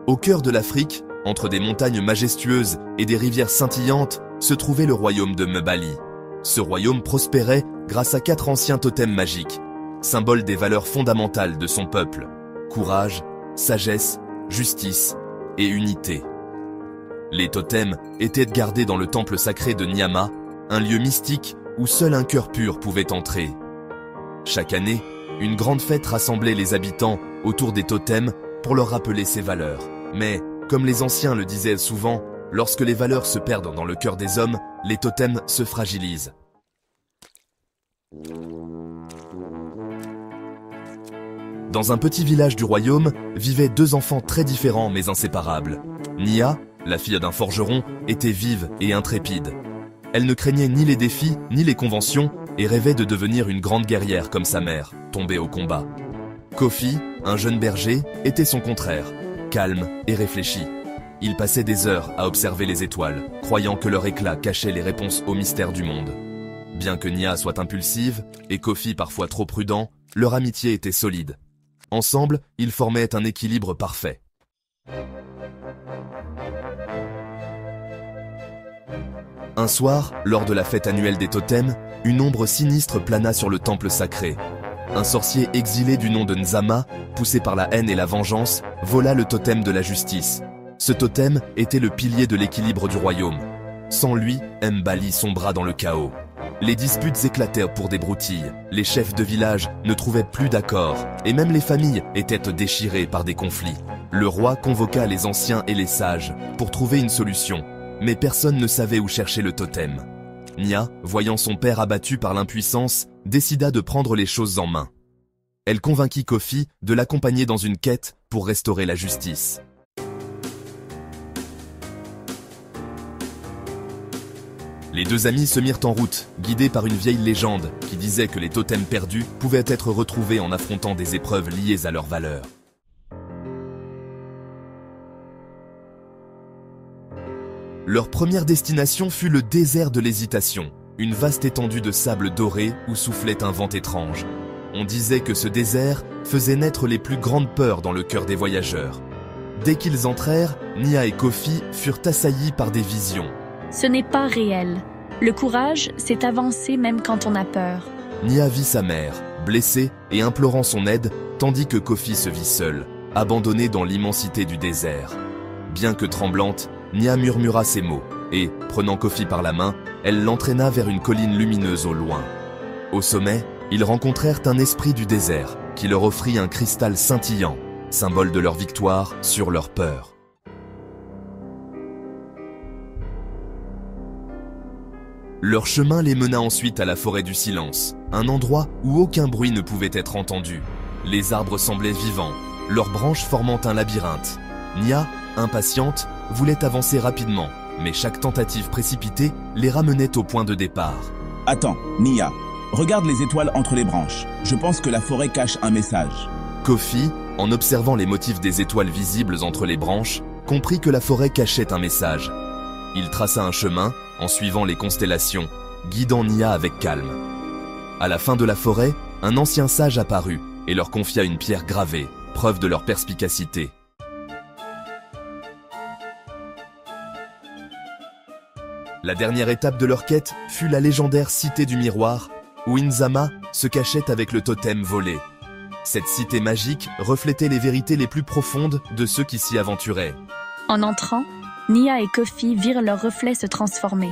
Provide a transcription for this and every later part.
Au cœur de l'Afrique, entre des montagnes majestueuses et des rivières scintillantes, se trouvait le royaume de Mbali. Ce royaume prospérait grâce à 4 anciens totems magiques, symboles des valeurs fondamentales de son peuple: courage, sagesse, justice et unité. Les totems étaient gardés dans le temple sacré de Nyama, un lieu mystique où seul un cœur pur pouvait entrer. Chaque année, une grande fête rassemblait les habitants autour des totems pour leur rappeler ces valeurs. Mais, comme les anciens le disaient souvent, lorsque les valeurs se perdent dans le cœur des hommes, les totems se fragilisent. Dans un petit village du royaume, vivaient 2 enfants très différents mais inséparables. Nia, la fille d'un forgeron, était vive et intrépide. Elle ne craignait ni les défis ni les conventions et rêvait de devenir une grande guerrière comme sa mère, tombée au combat. Kofi, un jeune berger, était son contraire, calme et réfléchi. Il passait des heures à observer les étoiles, croyant que leur éclat cachait les réponses aux mystères du monde. Bien que Nia soit impulsive et Kofi parfois trop prudent, leur amitié était solide. Ensemble, ils formaient un équilibre parfait. Un soir, lors de la fête annuelle des totems, une ombre sinistre plana sur le temple sacré. Un sorcier exilé du nom de Nzama, poussé par la haine et la vengeance, vola le totem de la justice. Ce totem était le pilier de l'équilibre du royaume. Sans lui, Mbali sombra dans le chaos. Les disputes éclatèrent pour des broutilles, les chefs de village ne trouvaient plus d'accord, et même les familles étaient déchirées par des conflits. Le roi convoqua les anciens et les sages pour trouver une solution, mais personne ne savait où chercher le totem. Nia, voyant son père abattu par l'impuissance, décida de prendre les choses en main. Elle convainquit Kofi de l'accompagner dans une quête pour restaurer la justice. Les 2 amis se mirent en route, guidés par une vieille légende qui disait que les totems perdus pouvaient être retrouvés en affrontant des épreuves liées à leurs valeurs. Leur première destination fut le désert de l'hésitation, une vaste étendue de sable doré où soufflait un vent étrange. On disait que ce désert faisait naître les plus grandes peurs dans le cœur des voyageurs. Dès qu'ils entrèrent, Nia et Kofi furent assaillis par des visions. Ce n'est pas réel. Le courage, c'est avancer même quand on a peur. Nia vit sa mère, blessée et implorant son aide, tandis que Kofi se vit seul, abandonné dans l'immensité du désert. Bien que tremblante, Nia murmura ces mots et, prenant Kofi par la main, elle l'entraîna vers une colline lumineuse au loin. Au sommet, ils rencontrèrent un esprit du désert qui leur offrit un cristal scintillant, symbole de leur victoire sur leur peur. Leur chemin les mena ensuite à la forêt du silence, un endroit où aucun bruit ne pouvait être entendu. Les arbres semblaient vivants, leurs branches formant un labyrinthe. Nia, impatiente, voulait avancer rapidement, mais chaque tentative précipitée les ramenait au point de départ. Attends, Nia, regarde les étoiles entre les branches. Je pense que la forêt cache un message. Kofi, en observant les motifs des étoiles visibles entre les branches, comprit que la forêt cachait un message. Il traça un chemin, en suivant les constellations, guidant Nia avec calme. À la fin de la forêt, un ancien sage apparut et leur confia une pierre gravée, preuve de leur perspicacité. La dernière étape de leur quête fut la légendaire cité du miroir, où Nzama se cachait avec le totem volé. Cette cité magique reflétait les vérités les plus profondes de ceux qui s'y aventuraient. En entrant, Nia et Kofi virent leur reflet se transformer.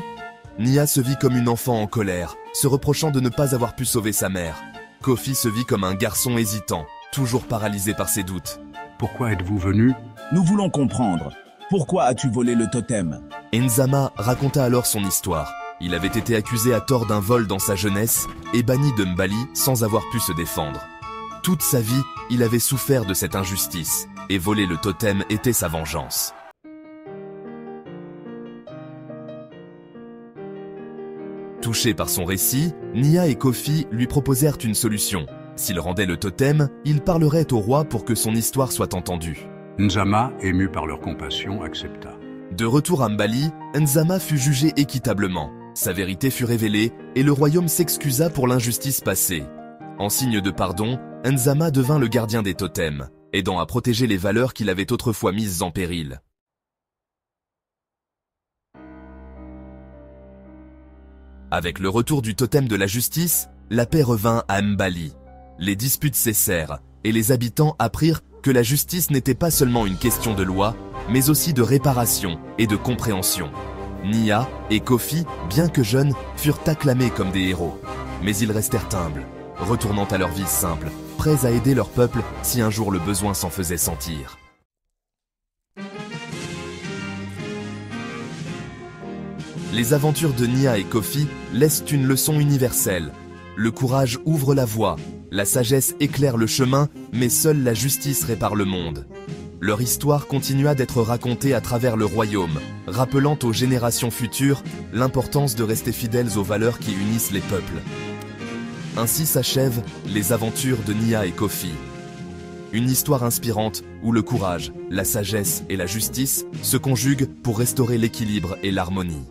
Nia se vit comme une enfant en colère, se reprochant de ne pas avoir pu sauver sa mère. Kofi se vit comme un garçon hésitant, toujours paralysé par ses doutes. Pourquoi êtes-vous venu? Nous voulons comprendre. Pourquoi as-tu volé le totem? Nzama raconta alors son histoire. Il avait été accusé à tort d'un vol dans sa jeunesse et banni de Mbali sans avoir pu se défendre. Toute sa vie, il avait souffert de cette injustice, et voler le totem était sa vengeance. Touchés par son récit, Nia et Kofi lui proposèrent une solution. S'il rendait le totem, il parlerait au roi pour que son histoire soit entendue. Nzama, ému par leur compassion, accepta. De retour à Mbali, Nzama fut jugé équitablement. Sa vérité fut révélée et le royaume s'excusa pour l'injustice passée. En signe de pardon, Nzama devint le gardien des totems aidant à protéger les valeurs qu'il avait autrefois mises en péril. Avec le retour du totem de la justice, la paix revint à Mbali. Les disputes cessèrent, et les habitants apprirent que la justice n'était pas seulement une question de loi, mais aussi de réparation et de compréhension. Nia et Kofi, bien que jeunes, furent acclamés comme des héros. Mais ils restèrent humbles, retournant à leur vie simple, prêts à aider leur peuple si un jour le besoin s'en faisait sentir. Les aventures de Nia et Kofi laissent une leçon universelle. Le courage ouvre la voie, la sagesse éclaire le chemin, mais seule la justice répare le monde. Leur histoire continua d'être racontée à travers le royaume, rappelant aux générations futures l'importance de rester fidèles aux valeurs qui unissent les peuples. Ainsi s'achèvent les aventures de Nia et Kofi. Une histoire inspirante où le courage, la sagesse et la justice se conjuguent pour restaurer l'équilibre et l'harmonie.